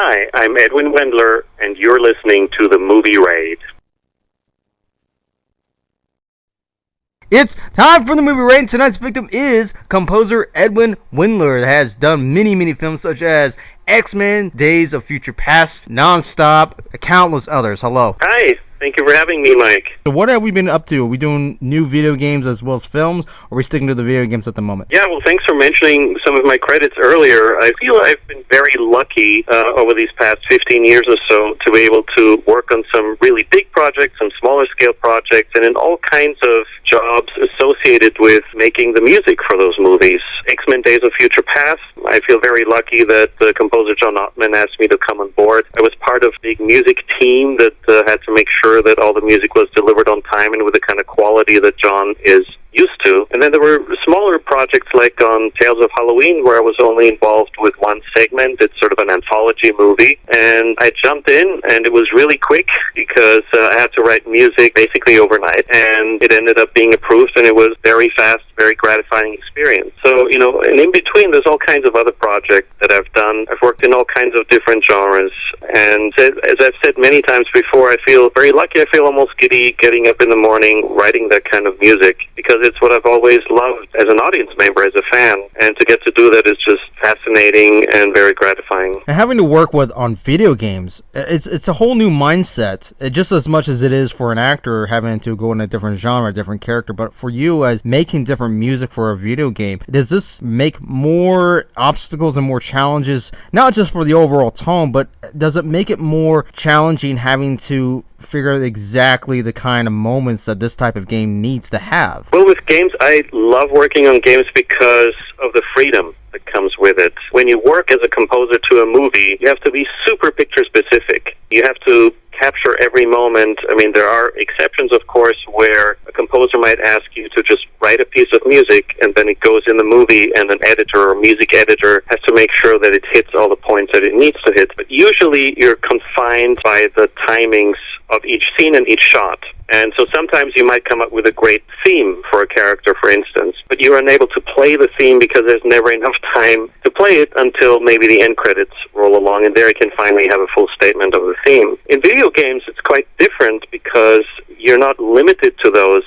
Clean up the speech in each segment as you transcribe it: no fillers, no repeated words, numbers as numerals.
Hi, I'm Edwin Wendler, and you're listening to The Movie Raid. It's time for the movie raid. Tonight's victim is composer Edwin Wendler, that has done many films such as X-Men, Days of Future Past, Nonstop, countless others. Hello. Hi, thank you for having me, Mike. So what have we been up to? Are we doing new video games as well as films, or are we sticking to the video games at the moment? Yeah, well, thanks for mentioning some of my credits earlier. I feel I've been very lucky over these past 15 years or so to be able to work on some really big projects, some smaller scale projects, and in all kinds of jobs associated with making the music for those movies. X-Men Days of Future Past, I feel very lucky that composer John Ottman asked me to come on board. I was part of a big music team that had to make sure that all the music was delivered on time and with the kind of quality that John is used to. And then there were smaller projects like on Tales of Halloween, where I was only involved with one segment. It's sort of an anthology movie. And I jumped in, and it was really quick because I had to write music basically overnight. And it ended up being approved, and it was very fast, very gratifying experience. So, and in between, there's all kinds of other projects that I've done. I've worked in all kinds of different genres. And as I've said many times before, I feel very lucky. I feel almost giddy getting up in the morning, writing that kind of music, because it's what I've always loved as an audience member, as a fan, and to get to do that is just fascinating and very gratifying. And having to work on video games, it's a whole new mindset, just as much as it is for an actor having to go in a different genre, a different character. But for you, as making different music for a video game, does this make more obstacles and more challenges, not just for the overall tone, but does it make it more challenging having to figure out exactly the kind of moments that this type of game needs to have? Well, with games, I love working on games because of the freedom that comes with it. When you work as a composer to a movie, you have to be super picture specific. You have to capture every moment. I mean, there are exceptions, of course, where a composer might ask you to just write a piece of music and then it goes in the movie, and an editor or music editor has to make sure that it hits all the points that it needs to hit. But usually you're confined by the timings of each scene and each shot. And so sometimes you might come up with a great theme for a character, for instance, but you're unable to play the theme because there's never enough time to play it until maybe the end credits roll along, and there you can finally have a full statement of the theme. In video games, it's quite different because you're not limited to those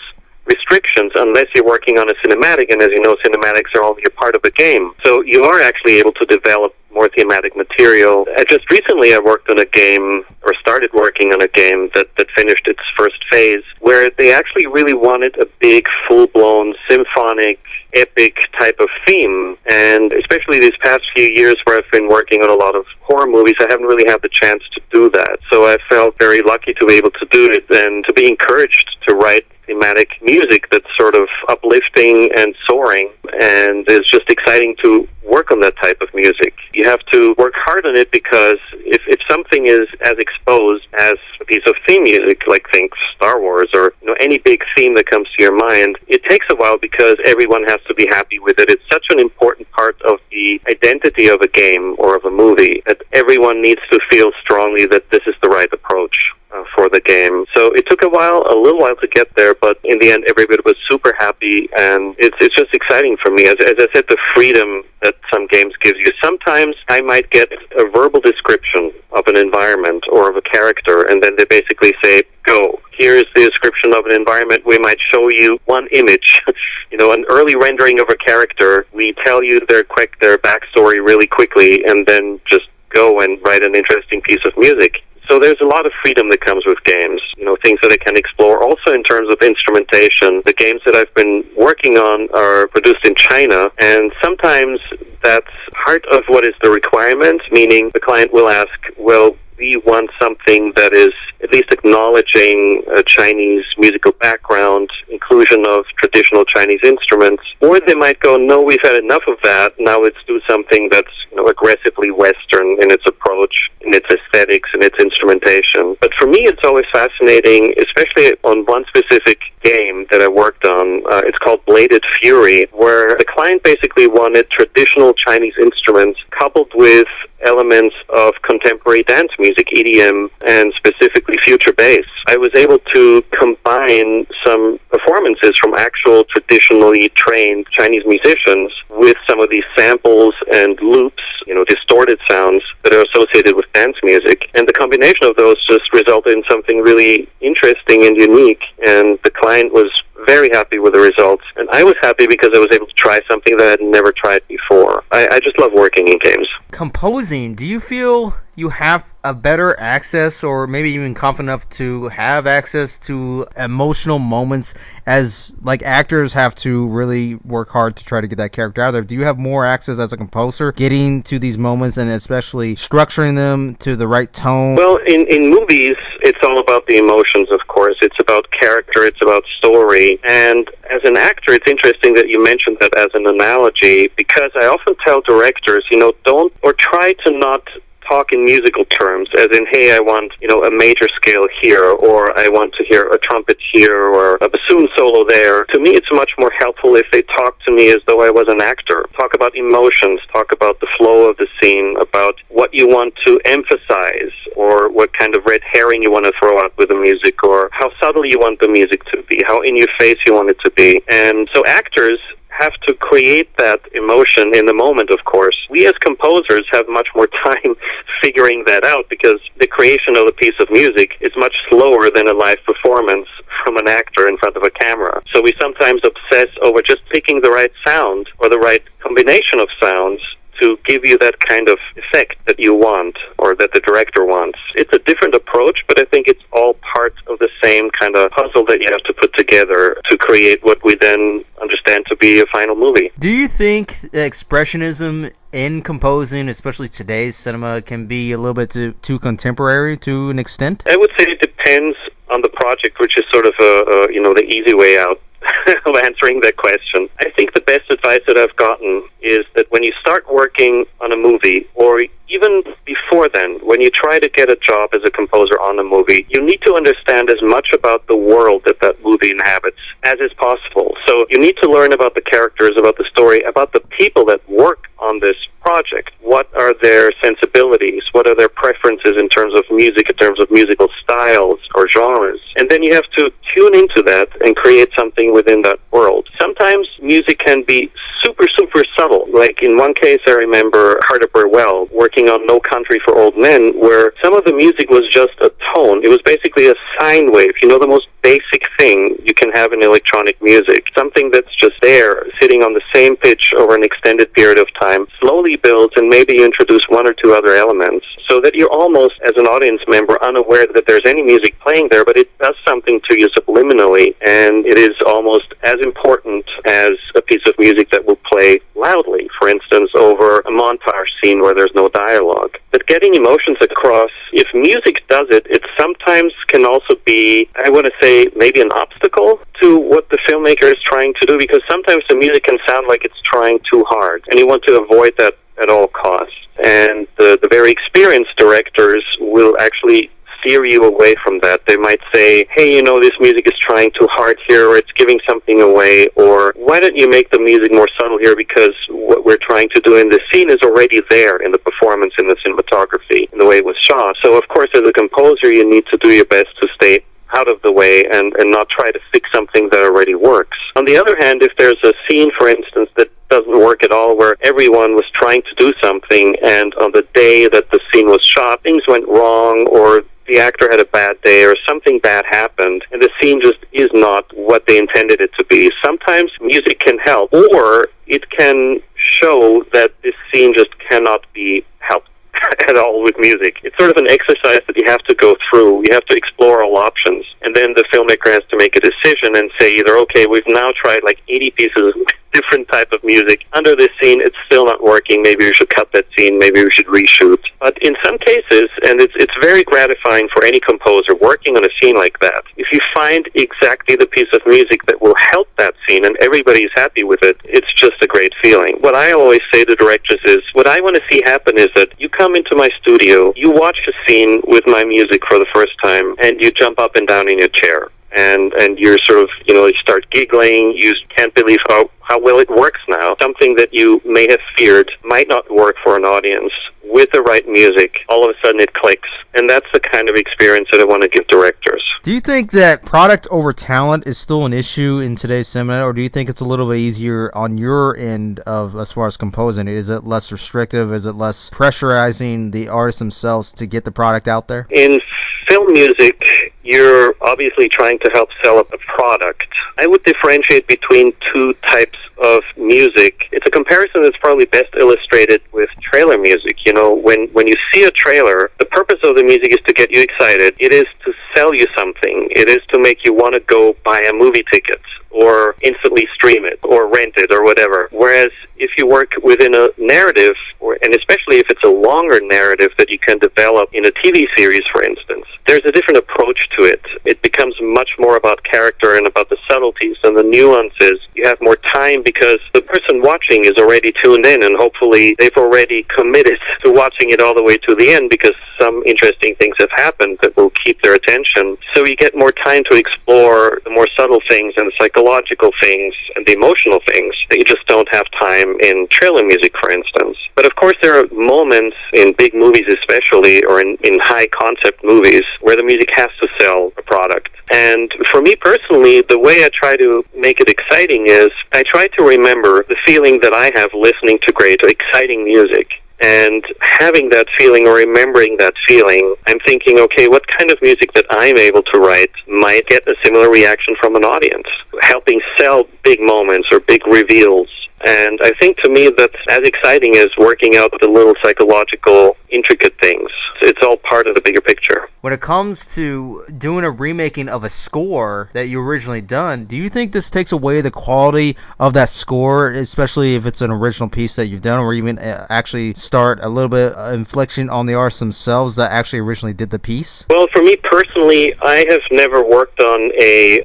restrictions unless you're working on a cinematic, and as you know, cinematics are only a part of the game. So you are actually able to develop more thematic material. Just recently I worked on a game, or started working on a game that finished its first phase, where they actually really wanted a big, full-blown, symphonic, epic type of theme. And especially these past few years where I've been working on a lot of horror movies, I haven't really had the chance to do that. So I felt very lucky to be able to do it and to be encouraged to write thematic music that's sort of uplifting and soaring, and it's just exciting to work on that type of music. You have to work hard on it because if something is as exposed as a piece of theme music, like think Star Wars or any big theme that comes to your mind, it takes a while because everyone has to be happy with it. It's such an important part of the identity of a game or of a movie that everyone needs to feel strongly that this is the right approach for the game. So it took a little while to get there, but in the end everybody was super happy, and it's just exciting for me. As I said, the freedom that some games give you. Sometimes I might get a verbal description of an environment or of a character, and then they basically say, go. Here's the description of an environment. We might show you one image, an early rendering of a character. We tell you their backstory really quickly, and then just go and write an interesting piece of music. So there's a lot of freedom that comes with games, things that I can explore. Also in terms of instrumentation, the games that I've been working on are produced in China, and sometimes that's part of what is the requirement, meaning the client will ask, well, we want something that is at least acknowledging a Chinese musical background, inclusion of traditional Chinese instruments. Or they might go, no, we've had enough of that. Now let's do something that's aggressively Western in its approach, in its aesthetics, and its instrumentation. But for me, it's always fascinating, especially on one specific game that I worked on. It's called Bladed Fury, where the client basically wanted traditional Chinese instruments coupled with elements of contemporary dance music, EDM, and specifically future bass. I was able to combine some performances from actual traditionally trained Chinese musicians with some of these samples and loops distorted sounds that are associated with dance music. And the combination of those just resulted in something really interesting and unique, and the client was very happy with the results, and I was happy because I was able to try something that I had never tried before. I just love working in games. Composing, do you feel you have a better access, or maybe even confident enough to have access to emotional moments, as like actors have to really work hard to try to get that character out there? Do you have more access as a composer getting to these moments and especially structuring them to the right tone? Well, in movies, it's all about the emotions, of course. It's about character, it's about story. And as an actor, it's interesting that you mentioned that as an analogy, because I often tell directors, don't, or try to not talk in musical terms, as in, hey, I want, a major scale here, or I want to hear a trumpet here, or a bassoon solo there. To me, it's much more helpful if they talk to me as though I was an actor. Talk about emotions, talk about the flow of the scene, about what you want to emphasize, or what kind of red herring you want to throw out with the music, or how subtle you want the music to be, how in your face you want it to be. And so actors have to create that emotion in the moment, of course. We as composers have much more time figuring that out, because the creation of a piece of music is much slower than a live performance from an actor in front of a camera. So we sometimes obsess over just picking the right sound or the right combination of sounds to give you that kind of effect that you want, or that the director wants. It's a different approach, but I think it's all part of the same kind of puzzle that you have to put together to create what we then understand to be a final movie. Do you think expressionism in composing, especially today's cinema, can be a little bit too contemporary to an extent? I would say it depends on the project, which is sort of the easy way out of answering that question. I think the best advice that I've gotten is that when you start working on a movie, or even before then, when you try to get a job as a composer on a movie, you need to understand as much about the world that that movie inhabits as is possible. So you need to learn about the characters, about the story, about the people that work on this project. What are their sensibilities? What are their preferences in terms of music, in terms of musical styles or genres? And then you have to tune into that and create something within that world. Sometimes music can be super, super subtle. Like in one case, I remember Carter Burwell working on No Country for Old Men, where some of the music was just a tone. It was basically a sine wave, the most basic thing you can have in electronic music. Something that's just there, sitting on the same pitch over an extended period of time, slowly builds, and maybe you introduce one or two other elements, so that you're almost, as an audience member, unaware that there's any music playing there, but it does something to you subliminally, and it is almost as important as a piece of music that will play loudly, for instance, over a montage scene where there's no dialogue. But getting emotions across, if music does it, it sometimes can also be, I want to say, maybe an obstacle to what the filmmaker is trying to do, because sometimes the music can sound like it's trying too hard, and you want to avoid that at all costs. And the very experienced directors will actually steer you away from that. They might say, hey, this music is trying too hard here, or it's giving something away, or why don't you make the music more subtle here, because what we're trying to do in the scene is already there in the performance, in the cinematography, in the way it was shot. So of course, as a composer, you need to do your best to stay out of the way and not try to fix something that already works. On the other hand, if there's a scene, for instance, that doesn't work at all, where everyone was trying to do something, and on the day that the scene was shot, things went wrong, or the actor had a bad day, or something bad happened, and the scene just is not what they intended it to be. Sometimes music can help, or it can show that this scene just cannot be helped at all with music. It's sort of an exercise that you have to go through. You have to explore all options, and then the filmmaker has to make a decision and say either, okay, we've now tried like 80 pieces of different type of music. Under this scene, it's still not working. Maybe we should cut that scene. Maybe we should reshoot. But in some cases, and it's very gratifying for any composer working on a scene like that, if you find exactly the piece of music that will help that scene and everybody's happy with it, it's just a great feeling. What I always say to directors is, what I want to see happen is that you come into my studio, you watch a scene with my music for the first time, and you jump up and down in your chair. And you're sort of, you start giggling, you can't believe how well it works now. Something that you may have feared might not work for an audience with the right music, all of a sudden it clicks. And that's the kind of experience that I want to give directors. Do you think that product over talent is still an issue in today's cinema, or do you think it's a little bit easier on your end of as far as composing? Is it less restrictive? Is it less pressurizing the artists themselves to get the product out there? In film music, you're obviously trying to help sell a product. I would differentiate between two types of music. It's a comparison that's probably best illustrated with trailer music. You know, when you see a trailer, the purpose of the music is to get you excited. It is to sell you something. It is to make you want to go buy a movie ticket or instantly stream it or rent it or whatever. Whereas if you work within a narrative, and especially if it's a longer narrative that you can develop in a TV series, for instance, there's a different approach to it. It becomes much more about character and about the subtleties and the nuances. You have more time because the person watching is already tuned in, and hopefully they've already committed to watching it all the way to the end because some interesting things have happened that will keep their attention. So you get more time to explore the more subtle things and the psychological things and the emotional things that you just don't have time in trailer music, for instance. But of course there are moments in big movies especially, or in high concept movies, where the music has to sell a product. And for me personally, the way I try to make it exciting is I try to remember the feeling that I have listening to great or exciting music. And having that feeling or remembering that feeling, I'm thinking, okay, what kind of music that I'm able to write might get a similar reaction from an audience, helping sell big moments or big reveals. And I think to me that's as exciting as working out the little psychological, intricate things. It's all part of the bigger picture. When it comes to doing a remaking of a score that you originally done, do you think this takes away the quality of that score, especially if it's an original piece that you've done, or even actually start a little bit of inflection on the artists themselves that actually originally did the piece? Well, for me personally, I have never worked on a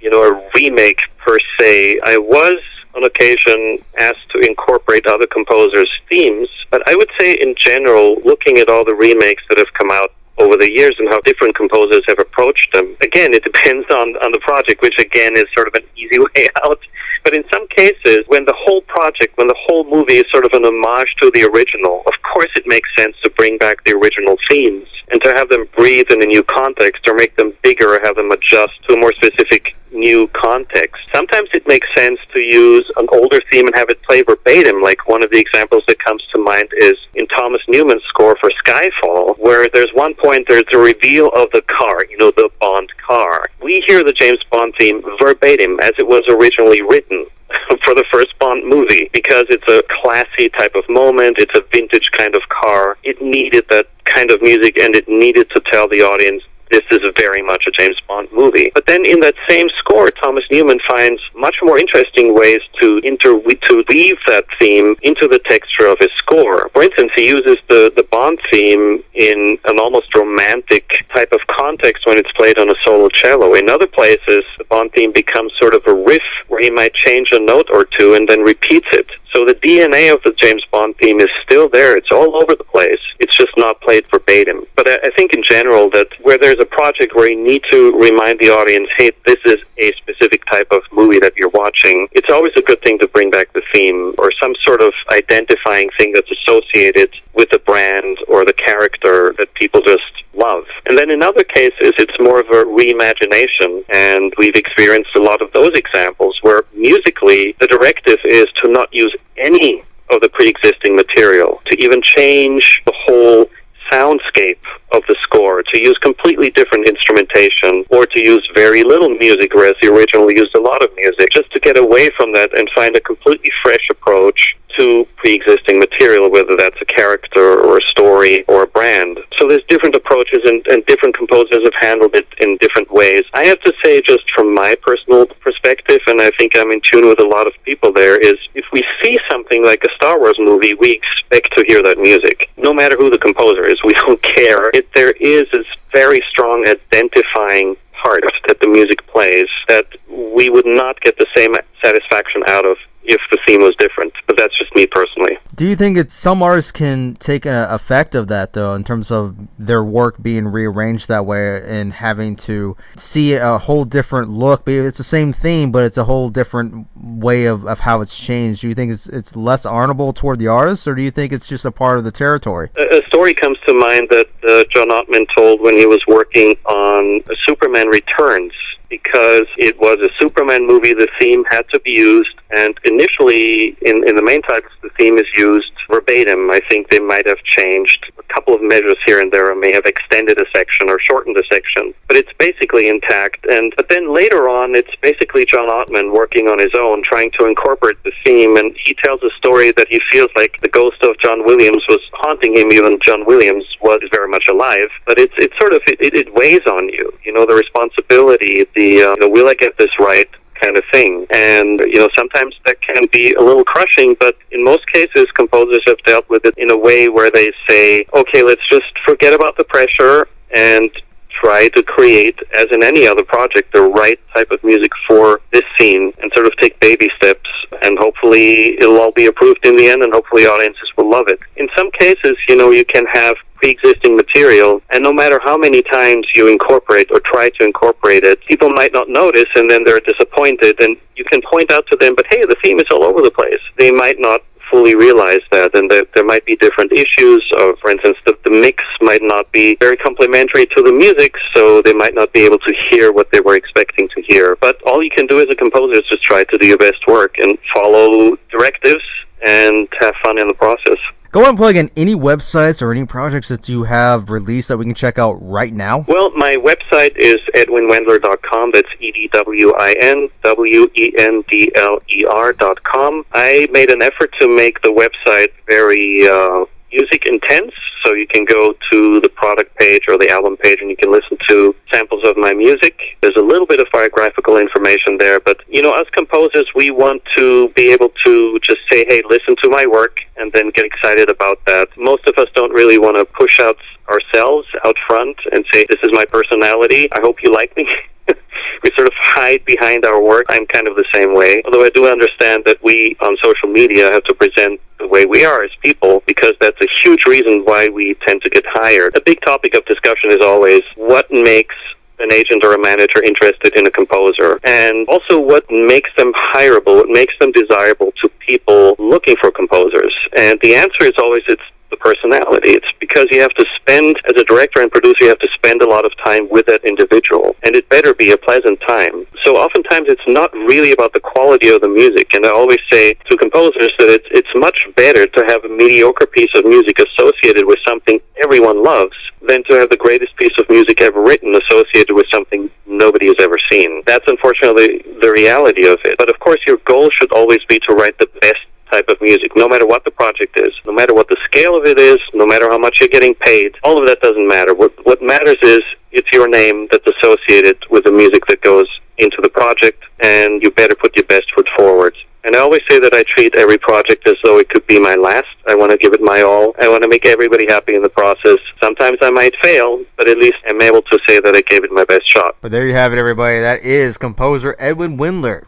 remake per se. I was on occasion asked to incorporate other composers' themes, but I would say in general, looking at all the remakes that have come out over the years and how different composers have approached them, again, it depends on the project, which again is sort of an easy way out. But in some cases, when the whole project, when the whole movie is sort of an homage to the original, of course it makes sense to bring back the original themes and to have them breathe in a new context or make them bigger or have them adjust to a more specific new context. Sometimes it makes sense to use an older theme and have it play verbatim. Like one of the examples that comes to mind is in Thomas Newman's score for Skyfall, where there's one point there's a reveal of the car, the Bond car. We hear the James Bond theme verbatim as it was originally written for the first Bond movie, because it's a classy type of moment, it's a vintage kind of car. It needed that kind of music, and it needed to tell the audience this is very much a James Bond movie. But then in that same score, Thomas Newman finds much more interesting ways to weave that theme into the texture of his score. For instance, he uses the Bond theme in an almost romantic type of context when it's played on a solo cello. In other places, the Bond theme becomes sort of a riff where he might change a note or two and then repeats it. So the DNA of the James Bond theme is still there. It's all over the place. It's just not played verbatim. But I think in general that where there's a project where you need to remind the audience, hey, this is a specific type of movie that you're watching, it's always a good thing to bring back the theme or some sort of identifying thing that's associated with the brand or the character that people just love. And then in other cases, it's more of a reimagination, and we've experienced a lot of those examples where musically the directive is to not use any of the pre-existing material, to even change the whole soundscape of the score, to use completely different instrumentation, or to use very little music, whereas he originally used a lot of music, just to get away from that and find a completely fresh approach to pre-existing material, whether that's a character or a story or a brand. So there's different approaches, and different composers have handled it in different ways. I have to say, just from my personal perspective, and I think I'm in tune with a lot of people there, is if we see something like a Star Wars movie, we expect to hear that music. No matter who the composer is, we don't care. There is this very strong identifying part that the music plays that we would not get the same satisfaction out of if the theme was different. But that's just me personally. Do you think some artists can take an effect of that, though, in terms of their work being rearranged that way and having to see a whole different look? It's the same theme, but it's a whole different way of how it's changed. Do you think it's less honorable toward the artist, or do you think it's just a part of the territory? A story comes to mind that John Ottman told when he was working on Superman Returns. Because it was a Superman movie, the theme had to be used, and initially in the main titles the theme is used verbatim. I think they might have changed a couple of measures here and there, or may have extended a section or shortened a section, but it's basically intact. But then later on, it's basically John Ottman working on his own, trying to incorporate the theme, and he tells a story that he feels like the ghost of John Williams was haunting him, even John Williams was very much alive. But it weighs on you, the responsibility, will I get this right kind of thing. And, sometimes that can be a little crushing, but in most cases, composers have dealt with it in a way where they say, okay, let's just forget about the pressure and try to create, as in any other project, the right type of music for this scene, and sort of take baby steps, and hopefully it'll all be approved in the end, and hopefully audiences will love it. In some cases, you can have pre-existing material, and no matter how many times you incorporate or try to incorporate it, people might not notice, and then they're disappointed, and you can point out to them, but hey, the theme is all over the place. They might not fully realize that, and there might be different issues. For instance, the mix might not be very complementary to the music, so they might not be able to hear what they were expecting to hear. But all you can do as a composer is just try to do your best work and follow directives and have fun in the process. Go ahead and plug in any websites or any projects that you have released that we can check out right now. Well, my website is edwinwendler.com. That's EdwinWendler.com. I made an effort to make the website very music intense, so you can go to the product page or the album page and you can listen to samples of my music. There's a little bit of biographical information there, but as composers, we want to be able to just say, hey, listen to my work, and then get excited about that. Most of us don't really want to push out ourselves out front and say, this is my personality, I hope you like me. We sort of hide behind our work. I'm kind of the same way, although I do understand that we on social media have to present the way we are as people, because that's a huge reason why we tend to get hired. A big topic of discussion is always what makes an agent or a manager interested in a composer, and also what makes them hireable, what makes them desirable to people looking for composers. And the answer is always it's the personality. It's because you have to spend, as a director and producer, you have to spend a lot of time with that individual, and it better be a pleasant time. So oftentimes it's not really about the quality of the music, and I always say to composers that it's much better to have a mediocre piece of music associated with something everyone loves than to have the greatest piece of music ever written associated with something nobody has ever seen. That's unfortunately the reality of it. But of course your goal should always be to write the best type of music, no matter what the project is, no matter what the scale of it is, no matter how much you're getting paid. All of that doesn't matter. What matters is it's your name that's associated with the music that goes into the project, and you better put your best foot forward. And I always say that I treat every project as though it could be my last. I want to give it my all. I want to make everybody happy in the process. Sometimes I might fail, but at least I'm able to say that I gave it my best shot. But there you have it, everybody. That is composer Edwin Wendler.